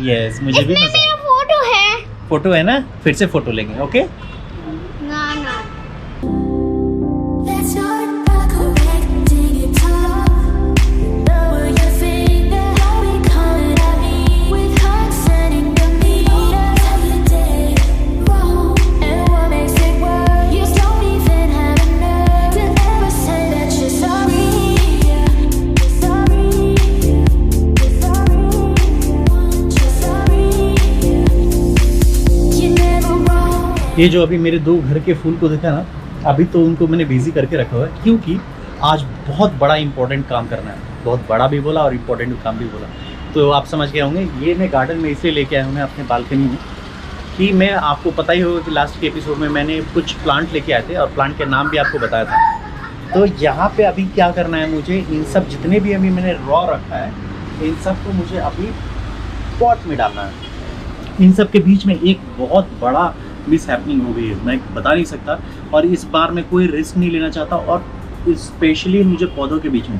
Yes मुझे भी इसमें मजा मेरा आया। फोटो है। फोटो है ना, फिर से फोटो लेंगे। ओके ना ना Let's start by correcting it all. Lower your finger, don't be coming at me with condescending demeanor. Tell you did wrong, and what makes it worse, you don't even have a nerve to ever say that you're sorry. You're sorry. You're sorry. You're sorry. You're never wrong. ये जो अभी मेरे 2 घर के फूल को देखा ना, अभी तो उनको मैंने बिजी करके रखा हुआ है क्योंकि आज बहुत बड़ा इंपॉर्टेंट काम करना है। बहुत बड़ा भी बोला और इम्पोर्टेंट काम भी बोला, तो आप समझ गए होंगे। ये मैं गार्डन में इसलिए लेके आया हूँ मैं अपने बालकनी में कि मैं आपको पता ही होगा कि लास्ट के एपिसोड में मैंने कुछ प्लांट लेके आए थे और प्लांट के नाम भी आपको बताया था। तो यहाँ पे अभी क्या करना है मुझे, इन सब जितने भी अभी मैंने रॉ रखा है इन सब को मुझे अभी पॉट में डालना है। इन सब के बीच में एक बहुत बड़ा मिस हैपनिंग हो गई है, मैं बता नहीं सकता। और इस बार मैं कोई रिस्क नहीं लेना चाहता, और स्पेशली मुझे पौधों के बीच में,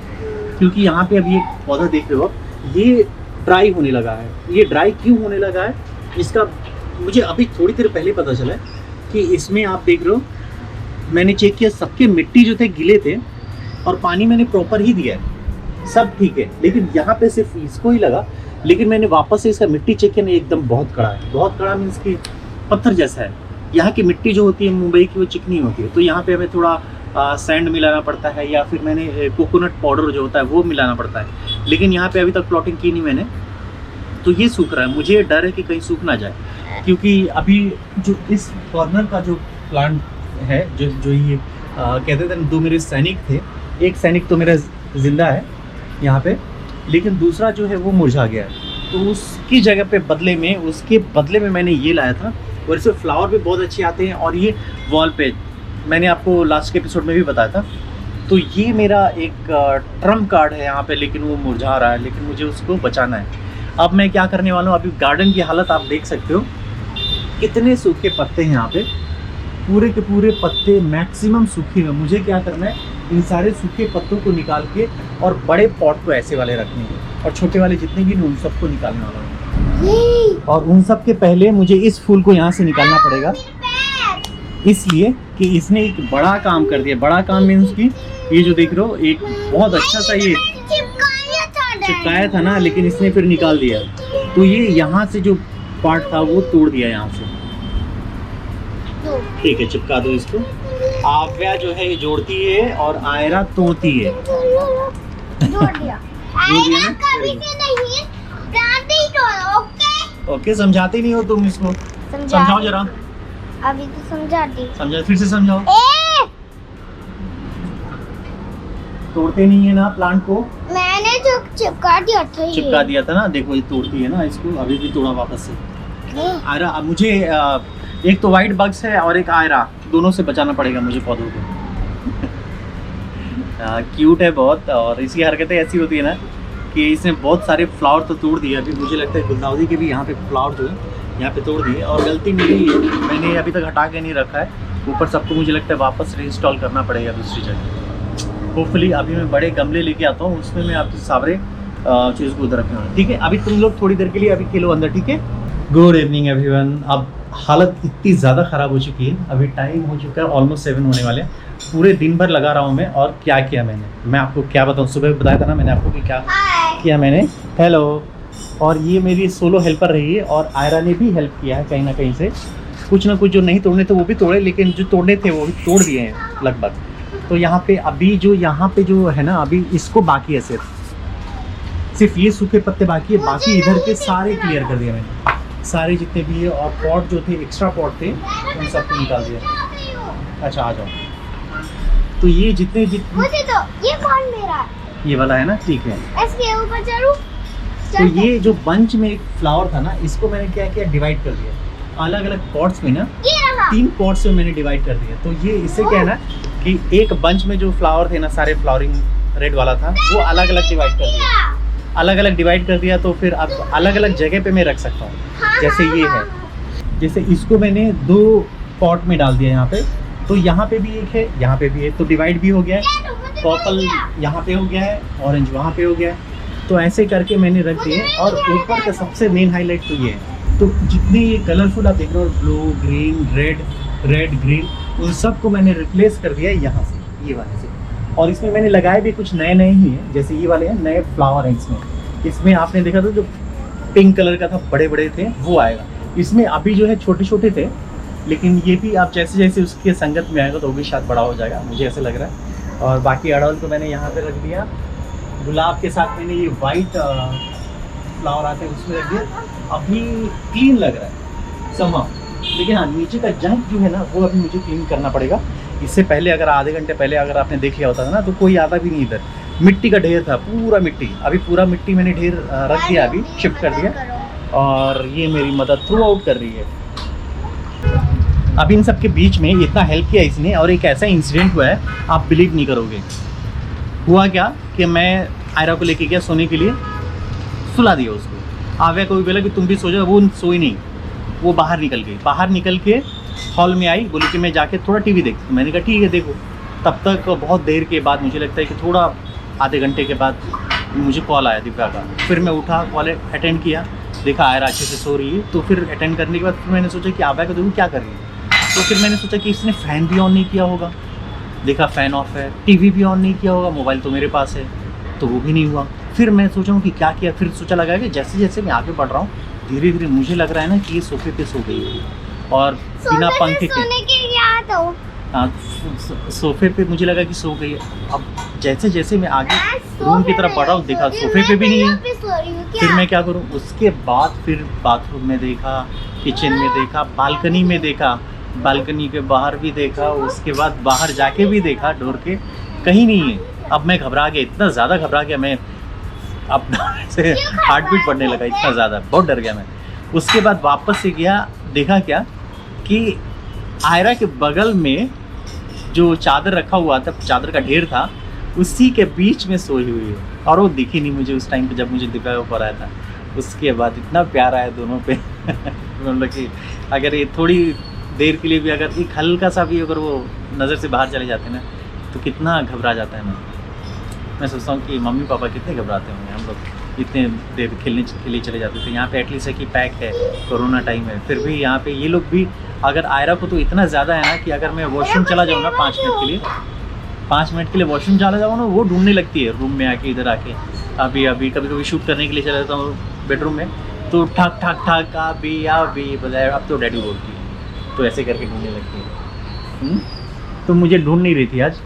क्योंकि यहाँ पे अभी एक पौधा देख रहे हो ये ड्राई होने लगा है। ये ड्राई क्यों होने लगा है इसका मुझे अभी थोड़ी देर पहले पता चला कि इसमें आप देख रहे हो, मैंने चेक किया सबके मिट्टी जो थे गिले थे और पानी मैंने प्रॉपर ही दिया है, सब ठीक है, लेकिन यहाँ पे सिर्फ इसको ही लगा। लेकिन मैंने वापस से इसका मिट्टी चेक किया, एकदम बहुत कड़ा है। बहुत कड़ा मीन्स कि पत्थर जैसा है। यहाँ की मिट्टी जो होती है मुंबई की वो चिकनी होती है, तो यहाँ पे हमें थोड़ा सैंड मिलाना पड़ता है या फिर मैंने कोकोनट पाउडर जो होता है वो मिलाना पड़ता है। लेकिन यहाँ पे अभी तक प्लॉटिंग की नहीं मैंने, तो ये सूख रहा है। मुझे डर है कि कहीं सूख ना जाए, क्योंकि अभी जो इस कॉर्नर का जो प्लांट है जो ये कहते थे 2 मेरे सैनिक थे, एक सैनिक तो मेरा जिंदा है यहाँ पे, लेकिन दूसरा जो है वो मुरझा गया है। तो उसकी जगह पे उसके बदले में मैंने ये लाया था, और इसमें फ्लावर भी बहुत अच्छे आते हैं। और ये वॉल पे मैंने आपको लास्ट के एपिसोड में भी बताया था। तो ये मेरा एक ट्रम्प कार्ड है यहाँ पे, लेकिन वो मुरझा रहा है, लेकिन मुझे उसको बचाना है। अब मैं क्या करने वाला हूँ, अभी गार्डन की हालत आप देख सकते हो, कितने सूखे पत्ते हैं यहाँ पे, पूरे के पूरे पत्ते मैक्सिमम सूखे हैं। मुझे क्या करना है, इन सारे सूखे पत्तों को निकाल के और बड़े पॉट को ऐसे वाले रखने हैं, और छोटे वाले जितने भी उन सबको निकालने वाला हूँ। और उन सब के पहले मुझे इस फूल को यहाँ से निकालना पड़ेगा, इसलिए कि इसने एक बड़ा काम कर दिया। बड़ा काम मीन्स कि ये जो देख रहे हो एक बहुत अच्छा सा ये चिपकाया था ना, लेकिन इसने फिर निकाल दिया। तो ये यहाँ से जो पार्ट था वो तोड़ दिया यहाँ से। ठीक है, चिपका दो इसको। आव्या जो है ये जोड़ती है और आयरा तोड़ती है। जोड़ दिया ना? कभी से नहीं गाते ही तो ओके, समझाते नहीं हो तुम इसको, समझाओ जरा। अभी तो समझाती। समझा, फिर से समझाओ। ए तोड़ते नहीं है ना प्लांट को, मैंने जो चिपका दिया था, चिपका दिया था ना, देखो ये तोड़ती है ना इसको, अभी भी तोड़ा वापस से। आयरा, अब मुझे एक तो वाइट बग्स है और एक आयरा, दोनों से बचाना पड़ेगा मुझे पौधों को। क्यूट है बहुत, और इसकी हरकतें ऐसी होती है ना कि इसने बहुत सारे फ्लावर तो तोड़ दिए। अभी मुझे लगता है गुलदाउदी के भी यहाँ पे फ्लावर जो है यहाँ पे तोड़ दिए, और गलती मेरी है, मैंने अभी तक हटा के नहीं रखा है। ऊपर सबको मुझे लगता है वापस रीइंस्टॉल करना पड़ेगा दूसरी जगह। होपफुली अभी मैं बड़े गमले लेके आता हूँ, उसमें मैं आपके सारे चीज़ को उधर रखूँगा। ठीक है, अभी तुम लोग थोड़ी देर के लिए अभी खेलो अंदर, ठीक है। Good evening everyone. अब हालत इतनी ज़्यादा ख़राब हो चुकी है, अभी टाइम हो चुका है ऑलमोस्ट 7 होने वाले। पूरे दिन भर लगा रहा हूँ मैं, और क्या किया मैं आपको क्या बताऊँ। सुबह बताया था ना मैंने आपको कि क्या किया मैंने। हेलो, और ये मेरी सोलो हेल्पर रही है, और आयरा ने भी हेल्प किया है कहीं ना कहीं से। कुछ ना कुछ जो नहीं तोड़ने थे वो भी तोड़े, लेकिन जो तोड़ने थे वो भी तोड़ दिए हैं लगभग। तो यहाँ पे अभी जो यहाँ पे जो है ना, अभी इसको बाकी है, सिर्फ ये सूखे पत्ते बाकी है, बाकी इधर के सारे क्लियर कर दिया मैंने, सारे जितने भी है। और पॉट जो थे, एक्स्ट्रा पॉट थे, उन सबको निकाल दिया। अच्छा, आ जाओ। तो ये जितने मुझे तो ये कौन मेरा है? ये वाला है ना, ठीक है। इसके ऊपर चढ़ूं? तो ये जो बंच में एक फ्लावर था ना, इसको मैंने क्या किया, डिवाइड कर दिया अलग अलग पॉट्स में ना, ये रहा। 3 पॉट्स में मैंने डिवाइड कर दिया। तो ये इससे क्या है ना कि एक बंच में जो फ्लावर थे ना, सारे फ्लावरिंग रेड वाला था, वो अलग अलग डिवाइड कर दिया। अलग अलग डिवाइड कर दिया, तो फिर अब अलग अलग जगह पे मैं रख सकता हूँ। जैसे ये है, जैसे इसको मैंने 2 पॉट में डाल दिया यहाँ पे, तो यहाँ पे भी एक है, यहाँ पे भी है, तो डिवाइड भी हो गया है। पर्पल यहाँ पे हो गया है, ऑरेंज वहाँ पे हो गया है। तो ऐसे करके मैंने रख दिए। और ऊपर का सबसे मेन हाईलाइट तो ये है, तो जितने ये कलरफुल आप देख रहे हो, ब्लू, ग्रीन, रेड, ग्रीन, उन सबको मैंने रिप्लेस कर दिया यहाँ से, ये वाले से। और इसमें मैंने लगाए भी कुछ नए ही हैं, जैसे ये वाले हैं, नए फ्लावर हैं इसमें आपने देखा था जो पिंक कलर का था, बड़े बड़े थे, वो आएगा। इसमें अभी जो है छोटे छोटे थे, लेकिन ये भी आप जैसे जैसे उसके संगत में आएगा तो वो भी शायद बड़ा हो जाएगा, मुझे ऐसे लग रहा है। और बाकी अड़हुल को मैंने यहाँ पे रख दिया, गुलाब के साथ मैंने ये वाइट फ्लावर आते हैं उसमें रख दिया। अभी क्लीन लग रहा है समा, लेकिन हाँ नीचे का जंक जो है ना वो अभी मुझे क्लीन करना पड़ेगा। इससे पहले अगर आधे घंटे पहले अगर आपने देख लिया होता था ना तो कोई आता भी नहीं इधर, मिट्टी का ढेर था, पूरा मिट्टी। अभी पूरा मिट्टी मैंने ढेर रख दिया, अभी शिफ्ट कर दिया। और ये मेरी मदद थ्रू आउट कर रही है। अब इन सब के बीच में इतना हेल्प किया इसने, और एक ऐसा इंसिडेंट हुआ है आप बिलीव नहीं करोगे। हुआ क्या कि मैं आयरा को लेके गया सोने के लिए, सुला दिया उसको। आव्या को भी बोला कि तुम भी सो जाओ, वो सोई नहीं, वो बाहर निकल गई। बाहर निकल के हॉल में आई, बोली कि मैं जाके थोड़ा टीवी देखती हूँ। मैंने कहा ठीक है देखो। तब तक बहुत देर के बाद, मुझे लगता है कि थोड़ा आधे घंटे के बाद मुझे कॉल आया दिव्या का। फिर मैं उठा, कॉल अटेंड किया, देखा आयरा अच्छे से सो रही है। तो फिर अटेंड करने के बाद फिर मैंने सोचा कि आव्या को देखूँ क्या कर रही है। तो फिर मैंने सोचा कि इसने फ़ैन भी ऑन नहीं किया होगा, देखा फ़ैन ऑफ है, टीवी भी ऑन नहीं किया होगा, मोबाइल तो मेरे पास है, तो वो भी नहीं हुआ। फिर मैं सोचा हूँ कि क्या किया, फिर सोचा लगा कि जैसे जैसे मैं आगे बढ़ रहा हूँ धीरे धीरे मुझे लग रहा है ना कि ये सोफे पे सो गई है और बिना पंखे के। हाँ, सोफे पे मुझे लगा कि सो गई है। अब जैसे जैसे मैं आगे रूम की तरफ बढ़ रहा हूँ देखा सोफे पे भी नहीं है। फिर मैं क्या करूँ, उसके बाद फिर बाथरूम में देखा, किचन में देखा, बालकनी में देखा, बालकनी के बाहर भी देखा, उसके बाद बाहर जाके भी देखा डोर के, कहीं नहीं है। अब मैं घबरा गया, इतना ज़्यादा घबरा गया मैं, अपना से हार्ट बीट बढ़ने लगा, इतना ज़्यादा, बहुत डर गया मैं। उसके बाद वापस से गया, देखा क्या कि आयरा के बगल में जो चादर रखा हुआ था, चादर का ढेर था, उसी के बीच में सोई हुई है। और वो दिखी नहीं मुझे उस टाइम पे जब मुझे दिव्या ऊपर आया था। उसके बाद इतना प्यार आया दोनों पे मतलब कि अगर ये थोड़ी देर के लिए भी अगर एक हल्का सा भी अगर वो नज़र से बाहर चले जाते हैं ना तो कितना घबरा जाता है। मैं सोचता हूँ कि मम्मी पापा कितने घबराते होंगे, हम लोग इतने देर खेलने के लिए चले जाते थे। यहाँ पे एटलीस्ट है कि पैक है, कोरोना टाइम है, फिर भी यहाँ पे ये लोग भी, अगर आयरा को तो इतना ज़्यादा है ना कि अगर मैं वॉशरूम चला जाऊँ ना 5 मिनट के लिए वॉशरूम चला जाऊँ ना, वो ढूंढने लगती है रूम में आके, इधर आके। अभी कभी कभी शूट करने के लिए चला जाता हूँ बेडरूम में, तो ठाक ठाक ठाक अभी बताया, अब तो डैडी बोलती है, तो ऐसे करके ढूंढने लगती है। तो मुझे ढूंढ नहीं रही थी आज,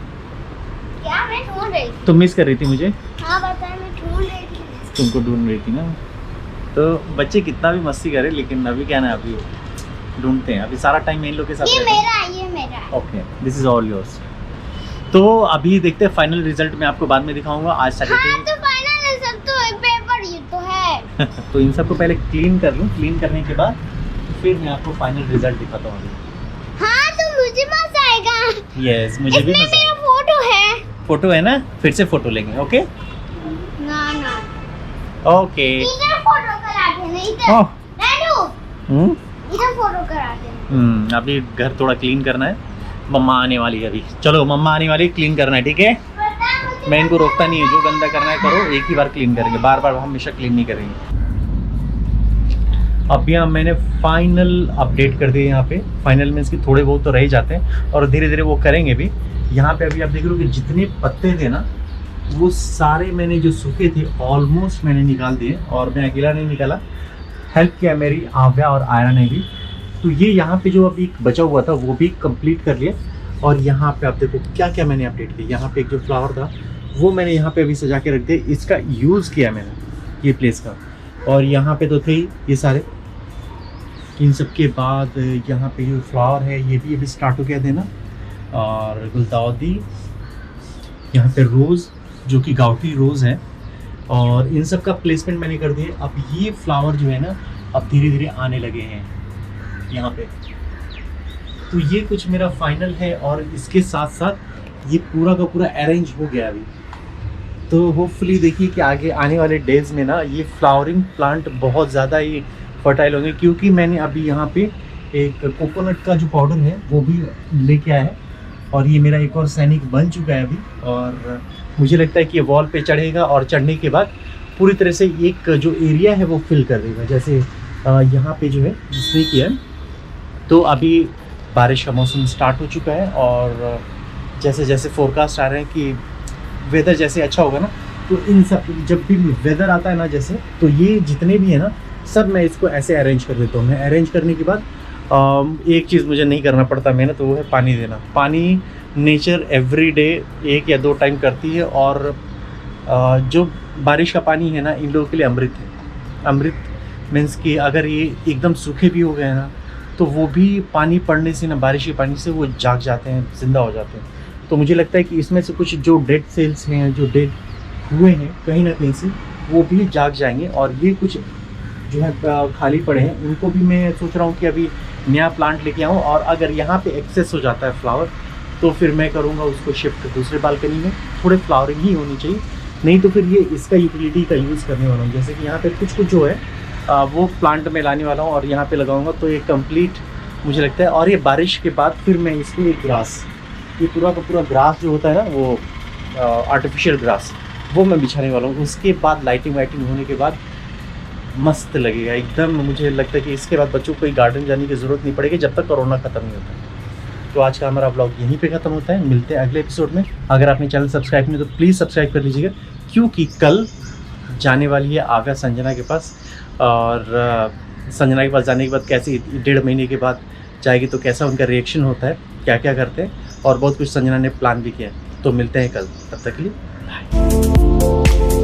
क्या मैं ढूंढ रही थी? तुम मिस कर रही थी मुझे? हाँ बता, मैं ढूंढ रही थी। तुमको ढूंढ रही थी ना। तो बच्चे कितना भी मस्ती करें, लेकिन अभी क्या ना, अभी ढूंढते हैं, अभी सारा टाइम इन लोग के साथ ये रहते हैं। मेरा है, ये मेरा है। Okay, this is all yours. तो अभी देखते हैं फाइनल रिजल्ट, मैं आपको बाद में दिखाऊंगा। आज हाँ सैटरडे तो फाइनल रिजल्ट तो है, पेपर ये तो है। तो इन सबको पहले क्लीन कर लूँ, क्लीन करने के बाद फिर मैं आपको फाइनल रिजल्ट दिखाता हूँ। हाँ तो मुझे मजा आएगा। यस, मुझे भी इसमें मजा मेरा फोटो है। फोटो है ना, फिर से फोटो लेंगे। ओके ना ना, ओके। इधर फोटो करा देना, इधर। ओह, नैनू, इधर फोटो करा देना। अभी घर थोड़ा क्लीन करना है, मम्मा आने वाली है अभी। चलो मम्मा आने वाली है, क्लीन करना है, ठीक है। मैं इनको रोकता नहीं है, जो गंदा करना है करो, एक ही बार क्लीन करेंगे, बार बार हमेशा क्लीन नहीं करेंगे। अब यहाँ मैंने फाइनल अपडेट कर दिए, यहाँ पे फाइनल मीन्स कि थोड़े बहुत तो रह जाते हैं और धीरे धीरे वो करेंगे भी। यहाँ पे अभी आप देख रहे हो कि जितने पत्ते थे ना वो सारे मैंने जो सूखे थे ऑलमोस्ट मैंने निकाल दिए, और मैं अकेला नहीं निकाला, हेल्प किया मेरी आव्या और आयरा ने भी। तो ये यहाँ पे जो अभी बचा हुआ था वो भी कंप्लीट कर लिया। और यहाँ पे आप देखो क्या क्या मैंने अपडेट किया। यहाँ पे एक जो फ्लावर था वो मैंने यहाँ पे अभी सजा के रख दिया, इसका यूज़ किया मैंने ये प्लेस का। और यहाँ पे तो थे ही ये सारे, इन सब के बाद यहाँ पे जो फ्लावर है ये भी अभी स्टार्ट हो गया देना। और गुलदाउदी, यहाँ पे रोज़ जो कि गाउटी रोज़ है, और इन सब का प्लेसमेंट मैंने कर दिया। अब ये फ्लावर जो है ना अब धीरे धीरे आने लगे हैं यहाँ पे। तो ये कुछ मेरा फाइनल है, और इसके साथ साथ ये पूरा का पूरा अरेंज हो गया अभी। तो होपफुली देखिए कि आगे आने वाले डेज में ना ये फ्लावरिंग प्लांट बहुत ज़्यादा ही फर्टाइल होंगे, क्योंकि मैंने अभी यहाँ पे एक कोकोनट का जो पाउडर है वो भी लेके आया है, और ये मेरा एक और सैनिक बन चुका है अभी। और मुझे लगता है कि ये वॉल पे चढ़ेगा और चढ़ने के बाद पूरी तरह से एक जो एरिया है वो फिल कर देगा। जैसे यहाँ पे जो है जिसने किया है, तो अभी बारिश का मौसम स्टार्ट हो चुका है और जैसे जैसे फोरकास्ट आ रहे हैं कि वेदर जैसे अच्छा होगा ना, तो इन सब जब भी वेदर आता है ना जैसे, तो ये जितने भी है ना सब मैं इसको ऐसे अरेंज कर देता हूँ। मैं अरेंज करने के बाद एक चीज़ मुझे नहीं करना पड़ता मेहनत, तो वो है पानी देना। पानी नेचर एवरी डे 1 या 2 टाइम करती है और जो बारिश का पानी है ना इन लोगों के लिए अमृत है। अमृत मीन्स कि अगर ये एकदम सूखे भी हो गए ना, तो वो भी पानी पड़ने से ना, बारिश के पानी से वो जाग जाते हैं, जिंदा हो जाते हैं। तो मुझे लगता है कि इसमें से कुछ जो डेड सेल्स हैं, जो डेड हुए हैं कहीं ना कहीं से, वो भी जाग जाएंगे। और ये कुछ जो है खाली पड़े हैं, उनको भी मैं सोच रहा हूँ कि अभी नया प्लांट लेके आऊँ, और अगर यहाँ पे एक्सेस हो जाता है फ्लावर, तो फिर मैं करूँगा उसको शिफ्ट दूसरे बालकनी में। थोड़े फ्लावरिंग ही होनी चाहिए, नहीं तो फिर ये इसका यूटिलिटी का यूज़ करने वाला हूँ। जैसे कि यहाँ पे कुछ जो है वो प्लांट में लाने वाला हूँ और यहाँ पे लगाऊंगा, तो ये कंप्लीट मुझे लगता है। और ये बारिश के बाद फिर मैं इसको एक ग्रास, ये पूरा का पूरा ग्रास जो होता है ना, वो आर्टिफिशियल ग्रास, वो मैं बिछाने वाला हूँ। उसके बाद लाइटिंग वाइटिंग होने के बाद मस्त लगेगा एकदम। मुझे लगता है कि इसके बाद बच्चों को कोई गार्डन जाने की ज़रूरत नहीं पड़ेगी जब तक कोरोना ख़त्म नहीं होता है। तो आज का हमारा ब्लॉग यहीं पे ख़त्म होता है। मिलते हैं अगले एपिसोड में। अगर आपने चैनल सब्सक्राइब नहीं तो प्लीज़ सब्सक्राइब कर लीजिएगा, क्योंकि कल जाने वाली है आव्या संजना के पास, और संजना के पास जाने के बाद कैसे 1.5 महीने के बाद जाएगी, तो कैसा उनका रिएक्शन होता है, क्या क्या करते हैं, और बहुत कुछ संजना ने प्लान भी किया है। तो मिलते हैं कल, तब तक के लिए बाय।